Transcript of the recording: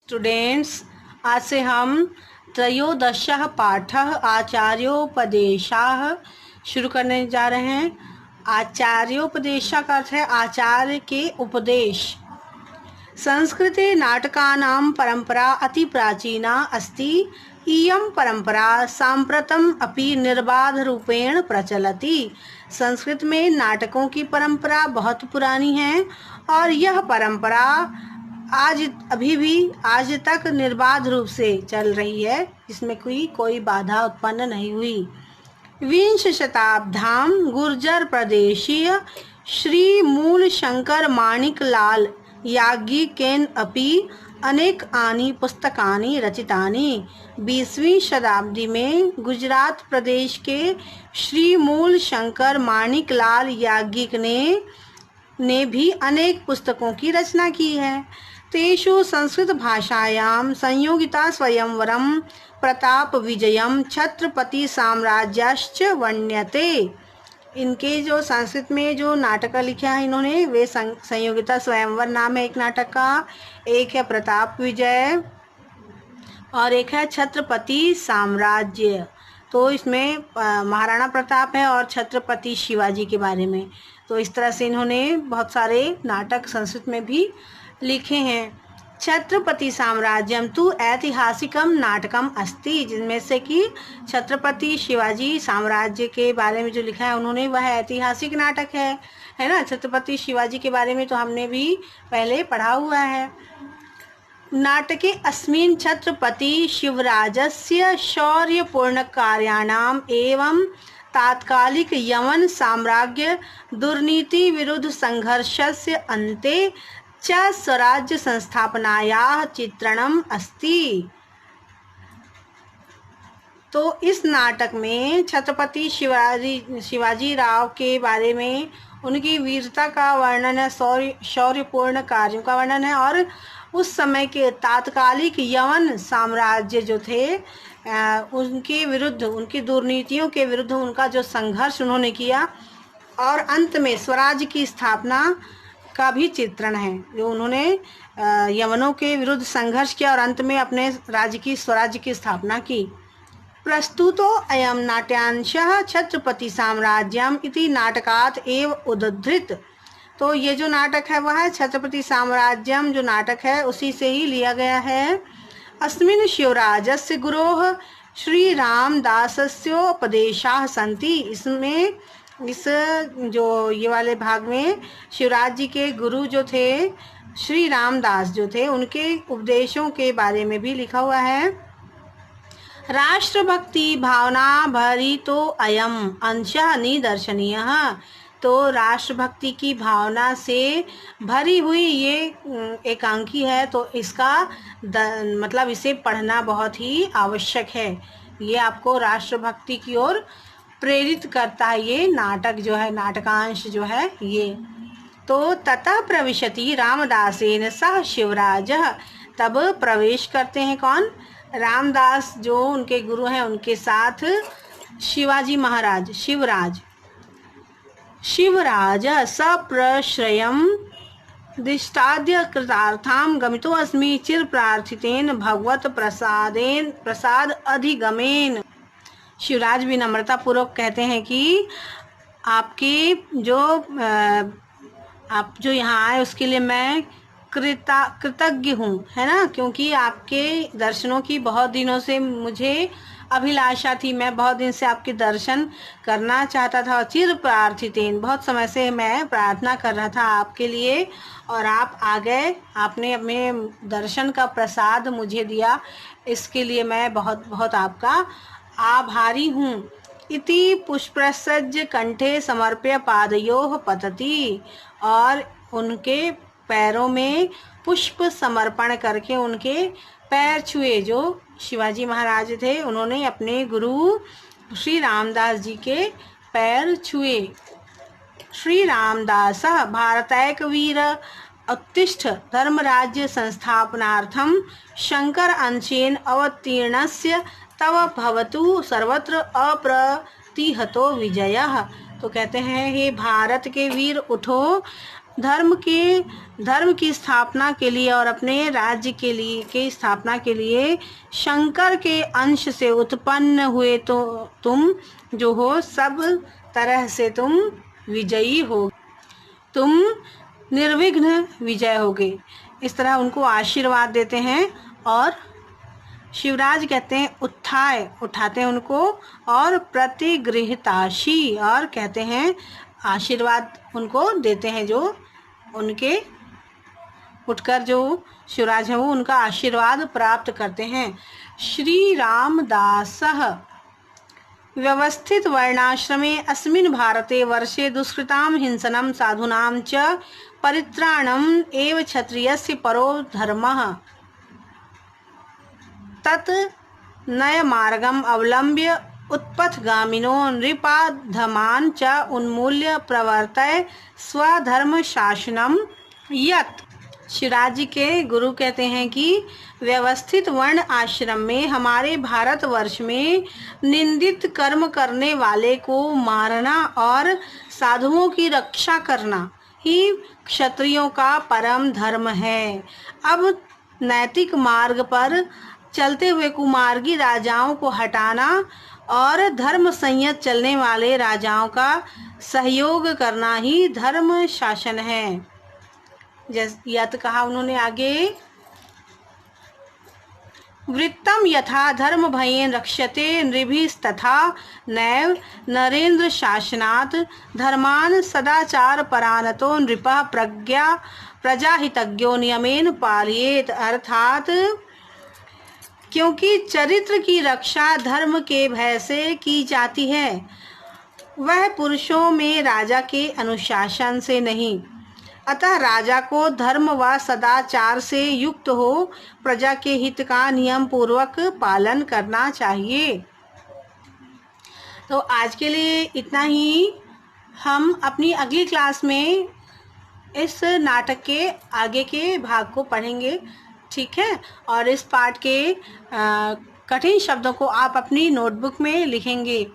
Students, आज से हम त्रयोदशः पाठः आचार्योपदेशाः शुरू करने जा रहे हैं। आचार्योपदेशः का अर्थ है आचार्य के उपदेश। संस्कृते नाटकानां परंपरा अति प्राचीना अस्ति। इयं परंपरा साम्प्रतम् अपि निर्बाधरूपेण प्रचलति। संस्कृत में नाटकों की परंपरा बहुत पुरानी है और यह परंपरा अभी भी आज तक निर्बाध रूप से चल रही है, इसमें कोई बाधा उत्पन्न नहीं हुई। विंश शताब्द्यां गुर्जर प्रदेशीय श्री मूल शंकर माणिक लाल याज्ञिकेन अपि अनेकानि पुस्तकानि रचितानि। 20वीं शताब्दी में गुजरात प्रदेश के श्री मूल शंकर माणिक लाल याज्ञिक ने भी अनेक पुस्तकों की रचना की है। तेषु संस्कृत भाषायां संयोगिता स्वयंवरम प्रताप विजयम छत्रपति साम्राज्यश्च वर्ण्यते। इनके जो संस्कृत में जो नाटक लिखा है इन्होंने, वे संयोगिता स्वयंवर नाम है एक नाटक का, एक है प्रताप विजय और एक है छत्रपति साम्राज्य। तो इसमें महाराणा प्रताप है और छत्रपति शिवाजी के बारे में। तो इस तरह से इन्होंने बहुत सारे नाटक संस्कृत में भी लिखे हैं। छत्रपति साम्राज्यम तु ऐतिहासिकम नाटकम अस्ति, जिनमें से कि छत्रपति शिवाजी साम्राज्य के बारे में जो लिखा है उन्होंने, वह ऐतिहासिक नाटक है ना। छत्रपति शिवाजी के बारे में तो हमने भी पहले पढ़ा हुआ है। नाटके अस्मिन् छत्रपति शिवराजस्य शौर्यपूर्ण कार्याणाम एवं तात्कालिक यवन साम्राज्य दुर्नीति विरुद्ध संघर्षस्य अन्ते च स्वराज्य संस्थापनायाः चित्रणम अस्ति। तो इस नाटक में छत्रपति शिवाजी राव के बारे में, उनकी वीरता का वर्णन है, शौर्यपूर्ण कार्यों का वर्णन है और उस समय के तात्कालिक यवन साम्राज्य जो थे उनके विरुद्ध, उनकी दुर्नीतियों के विरुद्ध उनका जो संघर्ष उन्होंने किया और अंत में स्वराज्य की स्थापना का भी चित्रण है। जो उन्होंने यवनों के विरुद्ध संघर्ष किया और अंत में अपने स्वराज्य की स्थापना की। प्रस्तुतो अयम नाट्यांशः छत्रपति साम्राज्यम इति नाटकात् एव उद्धृत। तो ये जो नाटक है वह छत्रपति साम्राज्यम जो नाटक है उसी से ही लिया गया है। अस्मिन् शिवराजस्य गुरोः श्री रामदासस्योपदेशाः सन्ति। इसमें इस जो ये वाले भाग में शिवराज जी के गुरु जो थे श्री रामदास जो थे, उनके उपदेशों के बारे में भी लिखा हुआ है। राष्ट्रभक्ति भावना भरितो अयम अंशः निदर्शनीयः। तो राष्ट्रभक्ति की भावना से भरी हुई ये एकांकी है, तो इसका मतलब इसे पढ़ना बहुत ही आवश्यक है। ये आपको राष्ट्रभक्ति की ओर प्रेरित करता है ये नाटक जो है, नाटकांश जो है ये। तो ततः प्रविशति रामदासेन सह शिवराजः। तब प्रवेश करते हैं कौन? रामदास जो उनके गुरु हैं, उनके साथ शिवाजी महाराज, शिवराज सप्रश्रयं दिष्टाद्य कृतार्थां गमितो अस्मि चिर प्रार्थितेन भगवत प्रसाद अधिगमेन। शिवराज भी नम्रता पूर्वक कहते हैं कि आपके आप जो यहाँ आए उसके लिए मैं कृतज्ञ हूँ, है ना, क्योंकि आपके दर्शनों की बहुत दिनों से मुझे अभिलाषा थी। मैं बहुत दिन से आपके दर्शन करना चाहता था। चिर प्रार्थितेन, बहुत समय से मैं प्रार्थना कर रहा था आपके लिए और आप आ गए, आपने अपने दर्शन का प्रसाद मुझे दिया, इसके लिए मैं बहुत बहुत आपका आभारी हूँ। इति पुष्पसज्ज कंठे समर्प्य पादयोः पतति। और उनके पैरों में पुष्प समर्पण करके उनके पैर छुए। जो शिवाजी महाराज थे उन्होंने अपने गुरु श्री रामदास जी के पैर छुए। श्री रामदास भारतैक वीर उत्तिष्ठ धर्मराज्य संस्थापनार्थम शंकर अंशेन अवतीर्णस्य तव भवतु सर्वत्र अप्रतिहतो विजयः। तो कहते हैं, हे भारत के वीर उठो, धर्म की स्थापना के लिए और अपने राज्य के स्थापना के लिए शंकर के अंश से उत्पन्न हुए, तो तुम जो हो सब तरह से तुम विजयी हो, तुम निर्विघ्न विजय होगे। इस तरह उनको आशीर्वाद देते हैं और शिवराज कहते हैं उठाते हैं उनको, और प्रतिगृहताशी, और कहते हैं आशीर्वाद उनको देते हैं, जो उनके उठकर जो शिवराज हैं वो उनका आशीर्वाद प्राप्त करते हैं। श्री रामदासः व्यवस्थित वर्णाश्रमे अस्मिन् भारते वर्षे दुष्कृतां हिंसनं साधूनां च परित्राणम् एव क्षत्रियस्य परो धर्मः। तत् नयमार्गम् अवलम्ब्य उत्पथगामिनो नृपाधमान् च उन्मूल्य प्रवर्तय स्वधर्म शासनम यत्। शिवराज जी के गुरु कहते हैं कि व्यवस्थित वर्ण आश्रम में हमारे भारतवर्ष में निंदित कर्म करने वाले को मारना और साधुओं की रक्षा करना ही क्षत्रियों का परम धर्म है। अब नैतिक मार्ग पर चलते हुए कुमार्गी राजाओं को हटाना और धर्म संयत चलने वाले राजाओं का सहयोग करना ही धर्म शासन है। यत कहा उन्होंने आगे, वृत्तम यथा धर्म भयेन रक्ष्यते नृभिस्तथा नैव नरेंद्र शासनात् धर्मान सदाचार परानतो नृपः प्रजाहितज्ञो नियमेन पालयेत। अर्थात क्योंकि चरित्र की रक्षा धर्म के भय से की जाती है, वह पुरुषों में राजा के अनुशासन से नहीं। अतः राजा को धर्म व सदाचार से युक्त हो प्रजा के हित का नियम पूर्वक पालन करना चाहिए। तो आज के लिए इतना ही। हम अपनी अगली क्लास में इस नाटक के आगे के भाग को पढ़ेंगे, ठीक है। और इस पाठ के कठिन शब्दों को आप अपनी नोटबुक में लिखेंगे।